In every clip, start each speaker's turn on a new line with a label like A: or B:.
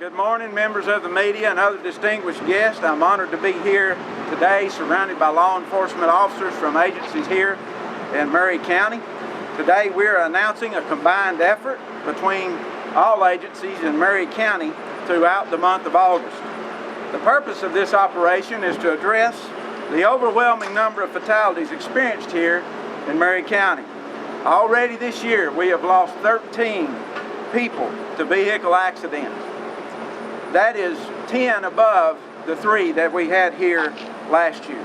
A: Good morning, members of the media and other distinguished guests. I'm honored to be here today surrounded by law enforcement officers from agencies here in Maury County. Today we're announcing a combined effort between all agencies in Maury County throughout the month of August. The purpose of this operation is to address the overwhelming number of fatalities experienced here in Maury County. Already this year we have lost 13 people to vehicle accidents. That is 10 above the 3 that we had here last year.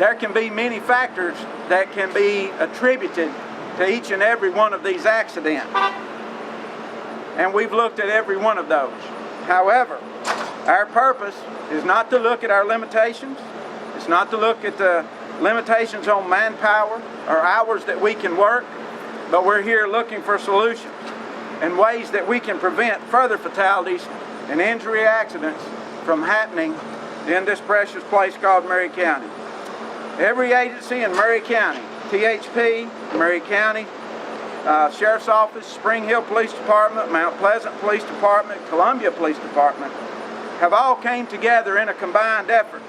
A: There can be many factors that can be attributed to each and every one of these accidents, and we've looked at every one of those. However, our purpose is not to look at our limitations. It's not to look at the limitations on manpower or hours that we can work, but we're here looking for solutions and ways that we can prevent further fatalities and injury accidents from happening in this precious place called Maury County. Every agency in Maury County, THP, Maury County Sheriff's Office, Spring Hill Police Department, Mount Pleasant Police Department, Columbia Police Department, have all came together in a combined effort,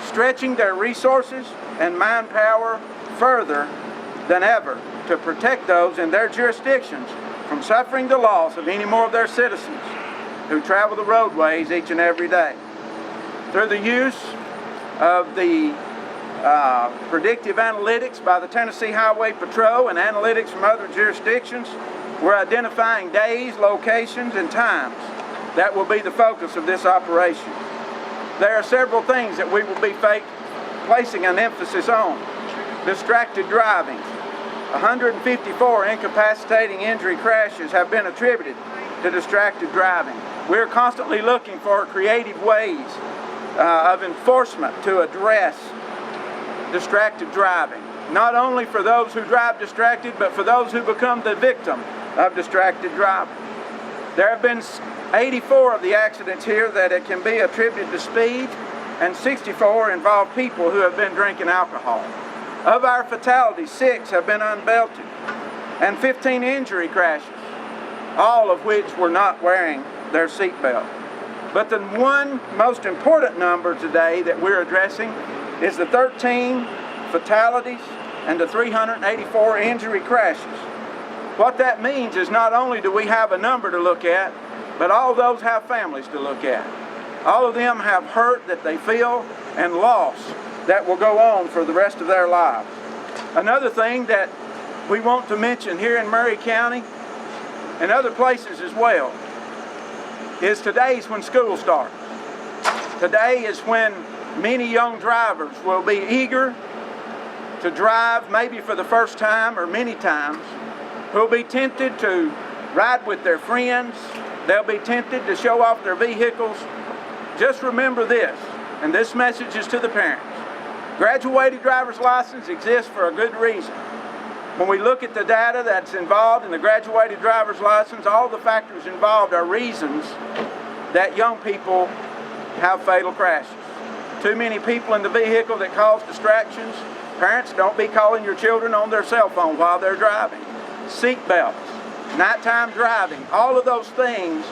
A: stretching their resources and manpower further than ever to protect those in their jurisdictions from suffering the loss of any more of their citizens who travel the roadways each and every day. Through the use of the predictive analytics by the Tennessee Highway Patrol and analytics from other jurisdictions, we're identifying days, locations, and times that will be the focus of this operation. There are several things that we will be placing an emphasis on. Distracted driving. 154 incapacitating injury crashes have been attributed to distracted driving. We're constantly looking for creative ways of enforcement to address distracted driving. Not only for those who drive distracted, but for those who become the victim of distracted driving. There have been 84 of the accidents here that it can be attributed to speed, and 64 involve people who have been drinking alcohol. Of our fatalities, 6 have been unbelted, and 15 injury crashes, all of which were not wearing their seatbelt. But the one most important number today that we're addressing is the 13 fatalities and the 384 injury crashes. What that means is not only do we have a number to look at, but all those have families to look at. All of them have hurt that they feel and loss that will go on for the rest of their lives. Another thing that we want to mention here in Maury County and other places as well is today's when school starts. Today is when many young drivers will be eager to drive, maybe for the first time or many times, who'll be tempted to ride with their friends. They'll be tempted to show off their vehicles. Just remember this, and this message is to the parents. Graduated driver's license exists for a good reason. When we look at the data that's involved in the graduated driver's license, all the factors involved are reasons that young people have fatal crashes. Too many people in the vehicle that cause distractions. Parents, don't be calling your children on their cell phone while they're driving. Seat belts, nighttime driving, all of those things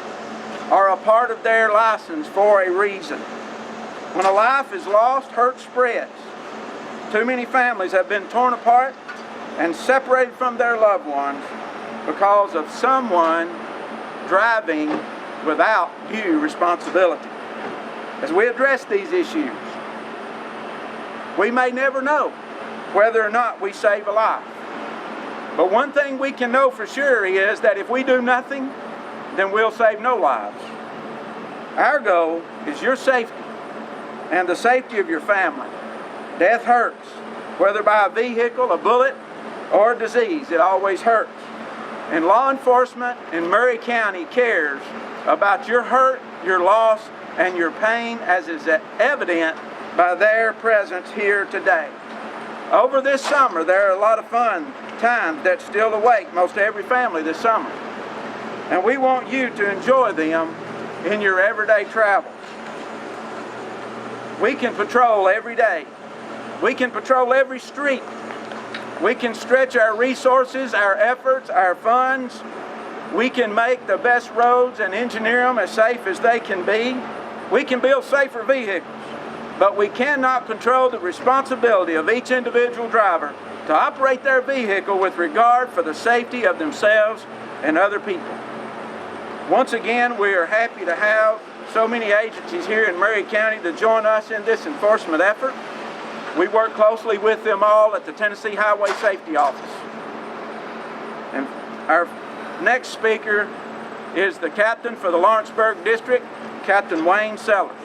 A: are a part of their license for a reason. When a life is lost, hurt spreads. Too many families have been torn apart and separated from their loved ones because of someone driving without due responsibility. As we address these issues, we may never know whether or not we save a life. But one thing we can know for sure is that if we do nothing, then we'll save no lives. Our goal is your safety and the safety of your family. Death hurts, whether by a vehicle, a bullet, or a disease. It always hurts. And law enforcement in Maury County cares about your hurt, your loss, and your pain, as is evident by their presence here today. Over this summer, there are a lot of fun times that still await most every family this summer. And we want you to enjoy them in your everyday travels. We can patrol every day. We can patrol every street. We can stretch our resources, our efforts, our funds We can make the best roads and engineer them as safe as they can be. We can build safer vehicles, but we cannot control the responsibility of each individual driver to operate their vehicle with regard for the safety of themselves and other people. Once again, we are happy to have so many agencies here in Maury County to join us in this enforcement effort. We work closely with them all at the Tennessee Highway Safety Office. And our next speaker is the captain for the Lawrenceburg District, Captain Wayne Sellers.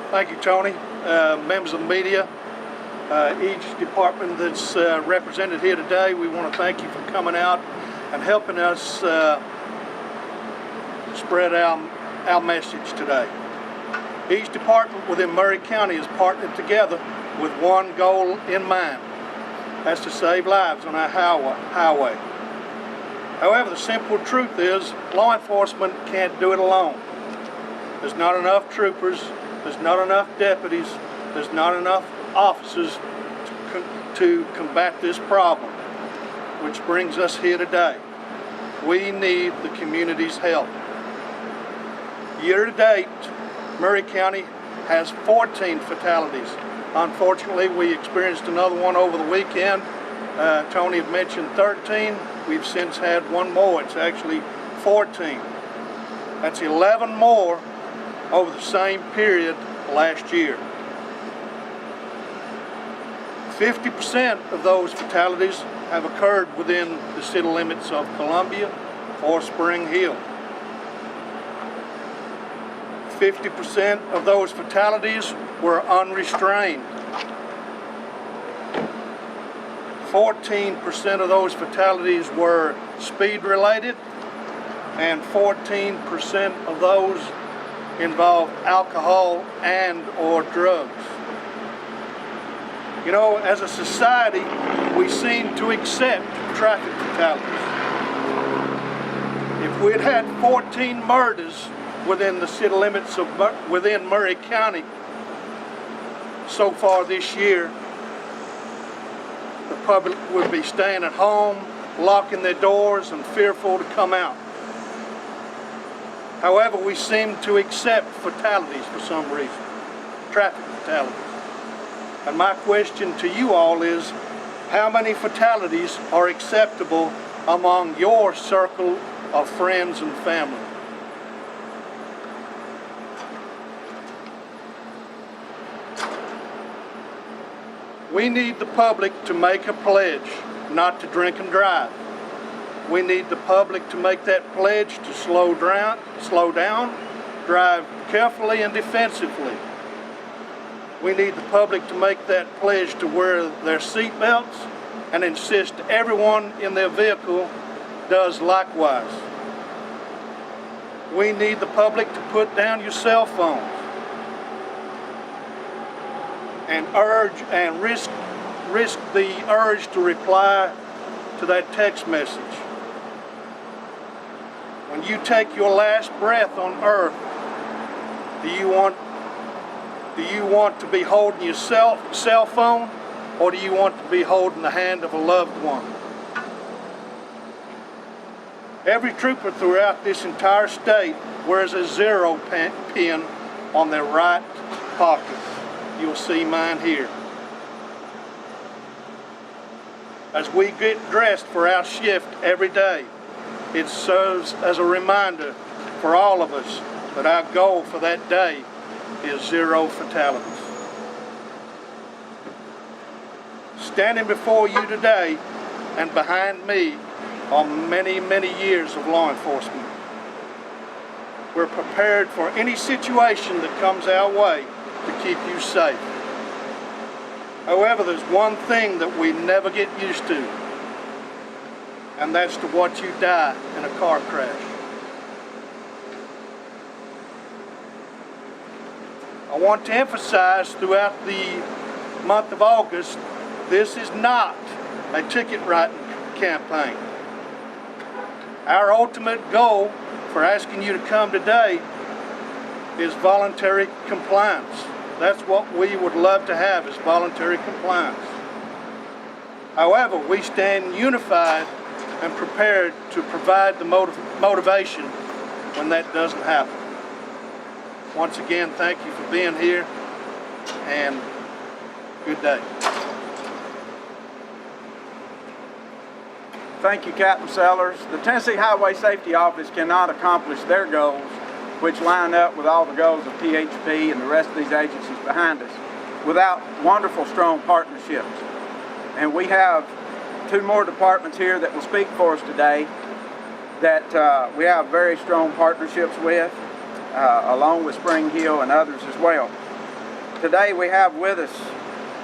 B: Thank you, Tony. Members of the media, each department that's represented here today, we want to thank you for coming out and helping us spread our message today. Each department within Maury County is partnered together with one goal in mind. That's to save lives on our highway. However, the simple truth is law enforcement can't do it alone. There's not enough troopers, there's not enough deputies, there's not enough officers to combat this problem, which brings us here today. We need the community's help. Year to date, Maury County has 14 fatalities. Unfortunately, we experienced another one over the weekend. Tony had mentioned 13. We've since had one more. It's actually 14. That's 11 more over the same period last year. 50% of those fatalities have occurred within the city limits of Columbia or Spring Hill. 50% of those fatalities were unrestrained. 14% of those fatalities were speed related, and 14% of those involved alcohol and or drugs. You know, as a society, we seem to accept traffic fatalities. If we had had 14 murders within the city limits of within Maury County so far this year, the public would be staying at home, locking their doors and fearful to come out. However, we seem to accept fatalities for some reason, traffic fatalities. And my question to you all is, how many fatalities are acceptable among your circle of friends and family? We need the public to make a pledge not to drink and drive. We need the public to make that pledge to slow down, drive carefully and defensively. We need the public to make that pledge to wear their seat belts and insist everyone in their vehicle does likewise. We need the public to put down your cell phones and risk the urge to reply to that text message. When you take your last breath on earth, do you want to be holding your cell phone, or do you want to be holding the hand of a loved one? Every trooper throughout this entire state wears a 0 pin on their right pocket. You'll see mine here. As we get dressed for our shift every day, it serves as a reminder for all of us that our goal for that day is 0 fatalities. Standing before you today and behind me are many, many years of law enforcement. We're prepared for any situation that comes our way to keep you safe. However, there's one thing that we never get used to, and that's to watch you die in a car crash. I want to emphasize throughout the month of August, this is not a ticket writing campaign. Our ultimate goal for asking you to come today is voluntary compliance. That's what we would love to have, is voluntary compliance. However, we stand unified and prepared to provide the motivation when that doesn't happen. Once again, thank you for being here, and good day.
A: Thank you, Captain Sellers. The Tennessee Highway Safety Office cannot accomplish their goals, which line up with all the goals of PHP and the rest of these agencies behind us, without wonderful, strong partnerships. And we have two more departments here that will speak for us today that we have very strong partnerships with, along with Spring Hill and others as well. Today we have with us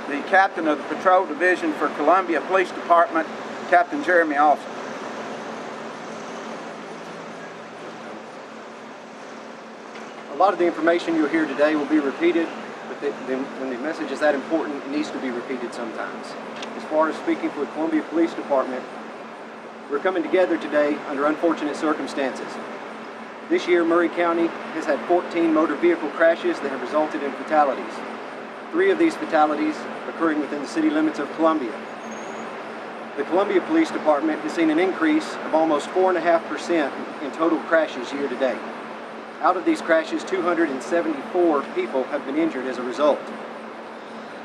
A: the captain of the Patrol Division for Columbia Police Department, Captain Jeremy Austin.
C: A lot of the information you'll hear today will be repeated, but when the message is that important, it needs to be repeated sometimes. As far as speaking for the Columbia Police Department, we're coming together today under unfortunate circumstances. This year, Maury County has had 14 motor vehicle crashes that have resulted in fatalities. 3 of these fatalities occurring within the city limits of Columbia. The Columbia Police Department has seen an increase of almost 4.5% in total crashes year to date. Out of these crashes, 274 people have been injured as a result.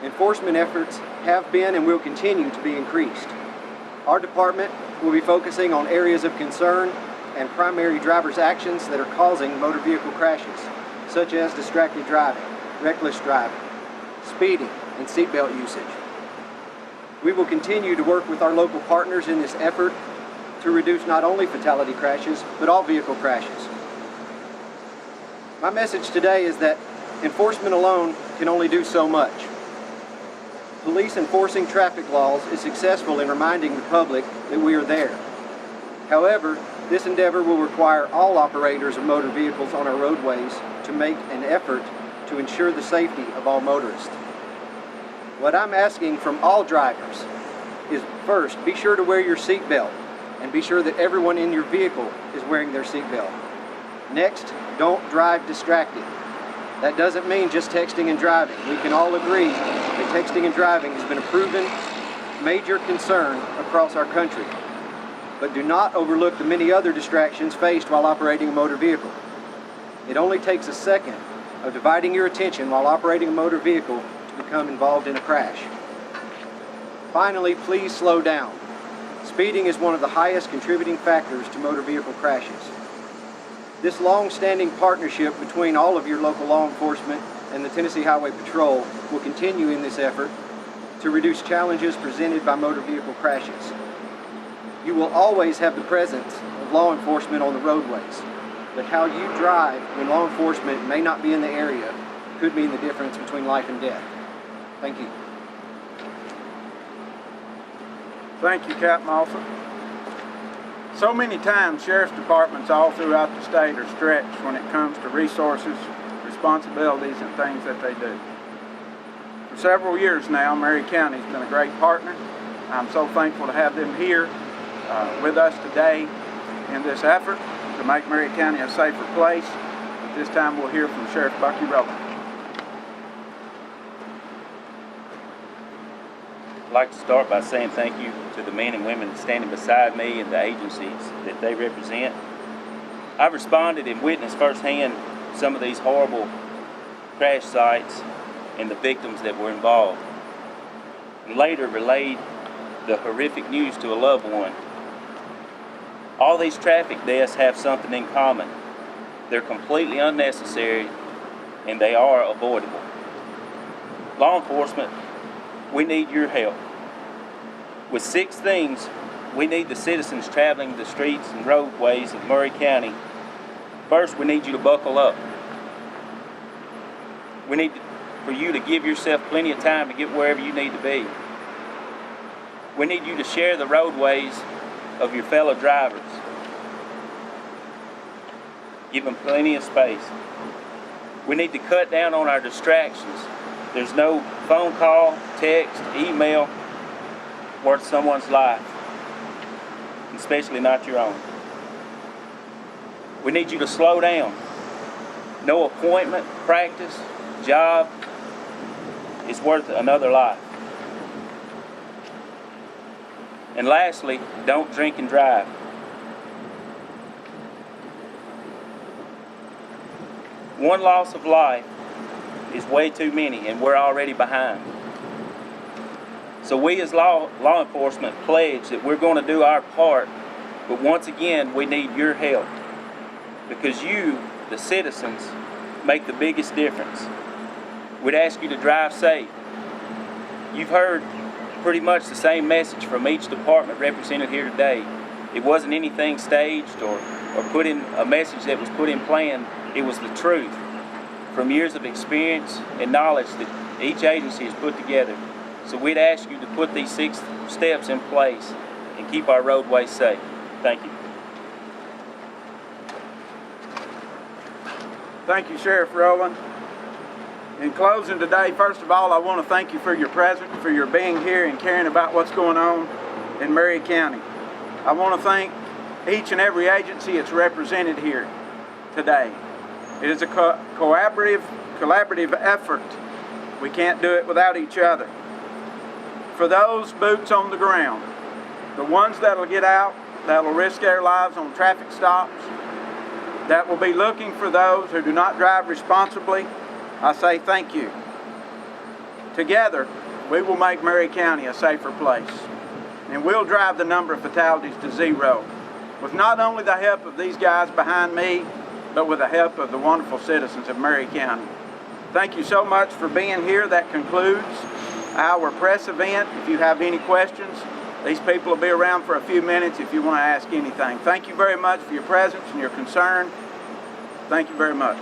C: Enforcement efforts have been and will continue to be increased. Our department will be focusing on areas of concern and primary driver's actions that are causing motor vehicle crashes, such as distracted driving, reckless driving, speeding, and seatbelt usage. We will continue to work with our local partners in this effort to reduce not only fatality crashes, but all vehicle crashes. My message today is that enforcement alone can only do so much. Police enforcing traffic laws is successful in reminding the public that we are there. However, this endeavor will require all operators of motor vehicles on our roadways to make an effort to ensure the safety of all motorists. What I'm asking from all drivers is, first, be sure to wear your seatbelt and be sure that everyone in your vehicle is wearing their seatbelt. Next, don't drive distracted. That doesn't mean just texting and driving. We can all agree that texting and driving has been a proven major concern across our country. But do not overlook the many other distractions faced while operating a motor vehicle. It only takes a second of dividing your attention while operating a motor vehicle to become involved in a crash. Finally, please slow down. Speeding is one of the highest contributing factors to motor vehicle crashes. This long-standing partnership between all of your local law enforcement and the Tennessee Highway Patrol will continue in this effort to reduce challenges presented by motor vehicle crashes. You will always have the presence of law enforcement on the roadways, but how you drive when law enforcement may not be in the area could mean the difference between life and death. Thank you.
A: Thank you, Captain Austin. So many times, sheriff's departments all throughout the state are stretched when it comes to resources, responsibilities, and things that they do. For several years now, Maury County has been a great partner. I'm so thankful to have them here with us today in this effort to make Maury County a safer place. At this time, we'll hear from Sheriff Bucky Rowland.
D: I'd like to start by saying thank you to the men and women standing beside me and the agencies that they represent. I've responded and witnessed firsthand some of these horrible crash sites and the victims that were involved, and later relayed the horrific news to a loved one. All these traffic deaths have something in common. They're completely unnecessary and they are avoidable. Law enforcement, we need your help. With 6 things we need the citizens traveling the streets and roadways of Maury County. First, we need you to buckle up. We need for you to give yourself plenty of time to get wherever you need to be. We need you to share the roadways of your fellow drivers. Give them plenty of space. We need to cut down on our distractions. There's no phone call, text, email worth someone's life, especially not your own. We need you to slow down. No appointment, practice, job, is worth another life. And lastly, don't drink and drive. One loss of life is way too many, and we're already behind. So we as law enforcement pledge that we're going to do our part, but once again, we need your help, because you, the citizens, make the biggest difference. We'd ask you to drive safe. You've heard pretty much the same message from each department represented here today. It wasn't anything staged or put in a message that was put in plan. It was the truth from years of experience and knowledge that each agency has put together. So we'd ask you to put these 6 steps in place and keep our roadways safe. Thank you.
A: Thank you, Sheriff Rowland. In closing today, first of all, I want to thank you for your presence, for your being here and caring about what's going on in Maury County. I want to thank each and every agency that's represented here today. It is a collaborative effort. We can't do it without each other. For those boots on the ground, the ones that'll get out, that'll risk their lives on traffic stops, that will be looking for those who do not drive responsibly, I say thank you. Together, we will make Maury County a safer place, and we'll drive the number of fatalities to 0, with not only the help of these guys behind me, but with the help of the wonderful citizens of Maury County. Thank you so much for being here. That concludes our press event. If you have any questions, these people will be around for a few minutes if you want to ask anything. Thank you very much for your presence and your concern. Thank you very much.